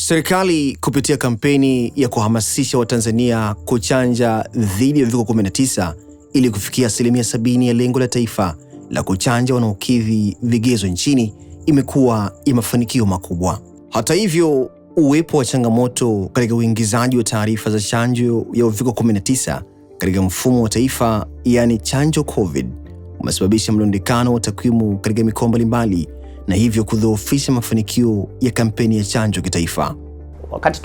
Serikali kupitia kampeni ya kuhamasisha Watanzania kuchanja dhidi ya uviko 19 ili kufikia 70% ya lengo la taifa la kuchanja wanaokidhi vigezo nchini imekuwa ya mafanikio makubwa. Hata hivyo, uwepo wa changamoto katika uingizaji wa taarifa za chanjo ya uviko 19 katika mfumo wa taifa, yani chanjo COVID, umesababisha mlundikano wa takwimu katika mikoa mbalimbali na hivyo kudhoofisha mafanikio ya kampeni ya chanjo kitaifa. Wakati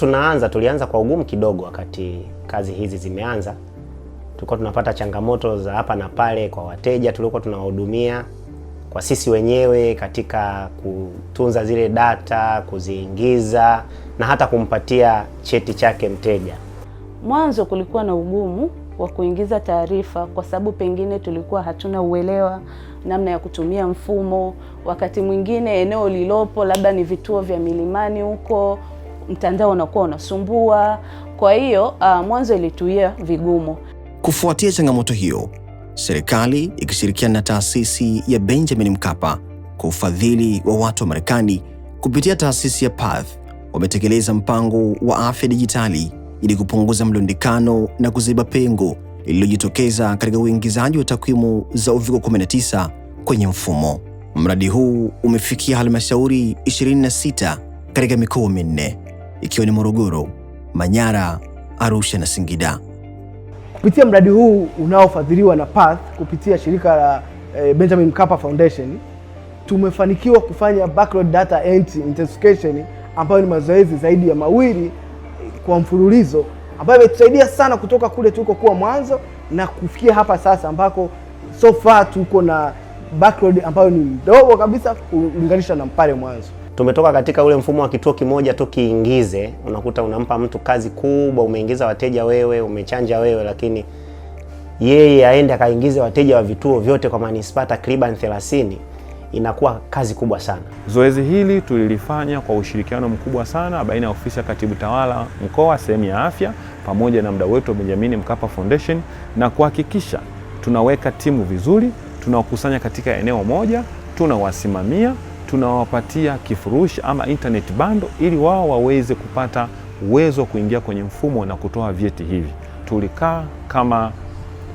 tulianza kwa ugumu kidogo. Wakati kazi hizi zimeanza, tulikuwa tunapata changamoto za hapa na pale kwa wateja tulikuwa tunawahudumia, kwa sisi wenyewe katika kutunza zile data, kuziingiza na hata kumpatia cheti chake mteja. Mwanzo kulikuwa na ugumu wa kuingiza taarifa kwa sababu pengine tulikuwa hatuna uelewa namna ya kutumia mfumo. Wakati mwingine eneo lilopo labda ni vituo vya milimani huko, mtandao unakuwa unasumbua. Kwa hiyo mwanzo ilituia vigumu. Kufuatia changamoto hiyo, serikali ikishirikiana na taasisi ya Benjamin Mkapa kwa ufadhili wa watu wa Marekani kupitia taasisi ya PATH wametekeleza mpango wa afya dijitali ili kupunguza mlundikano na kuziba pengo lililojitokeza katika uingizaji wa takwimu za uviko 19 kwenye mfumo. Mradi huu umefikia halmashauri 26 katika mikoa minne ikiwa ni Morogoro, Manyara, Arusha na Singida. Kupitia mradi huu unaofadhiliwa na PATH kupitia shirika la Benjamin Mkapa Foundation, tumefanikiwa kufanya backload data entry intensification ambayo ni mazoezi zaidi ya mawili kwa mfululizo, ambayo imetusaidia sana kutoka kule tulikokuwa mwanzo na kufikia hapa sasa ambako so far tuko na backload ambayo ni ndogo kabisa kulinganisha na pale mwanzo. Tumetoka katika ule mfumo wa kituo kimoja tu kiingize, unakuta unampa mtu kazi kubwa, umeingiza wateja wewe, umechanja wewe, lakini yeye aende akaingize wateja wa vituo vyote kwa manispaa takriban 30, inakuwa kazi kubwa sana. Zoezi hili tulilifanya kwa ushirikiano mkubwa sana baina ya ofisi ya katibu tawala mkoa, sehemu ya afya, pamoja na mdau wetu wa Benjamin Mkapa Foundation, na kuhakikisha tunaweka timu vizuri, tunawakusanya katika eneo moja, tunawasimamia, tunawapatia kifurushi ama internet bundle ili wao waweze kupata uwezo wa kuingia kwenye mfumo na kutoa vyeti hivi. Tulikaa kama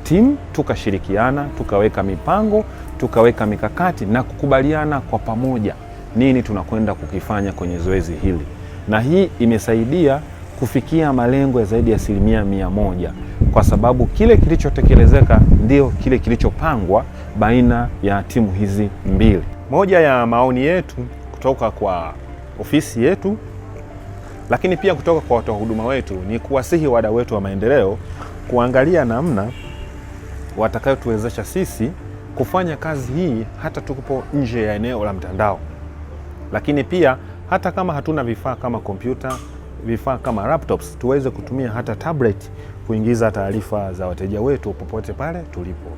timu, tukashirikiana, tukaweka mipango, tukaweka mikakati na kukubaliana kwa pamoja nini tunakwenda kukifanya kwenye zoezi hili. Na hii imesaidia kufikia malengo ya zaidi ya 100%, kwa sababu kile kilichotekelezeka ndio kile kilichopangwa baina ya timu hizi mbili. Moja ya maoni yetu kutoka kwa ofisi yetu, lakini pia kutoka kwa watoa huduma wetu, ni kuwasihi wadau wetu wa maendeleo kuangalia namna watakayotuwezesha sisi kufanya kazi hii hata tukupo nje ya eneo la mtandao. Lakini pia hata kama hatuna vifaa kama kompyuta, vifaa kama laptops, tuweze kutumia hata tablet kuingiza taarifa za wateja wetu popote pale tulipo.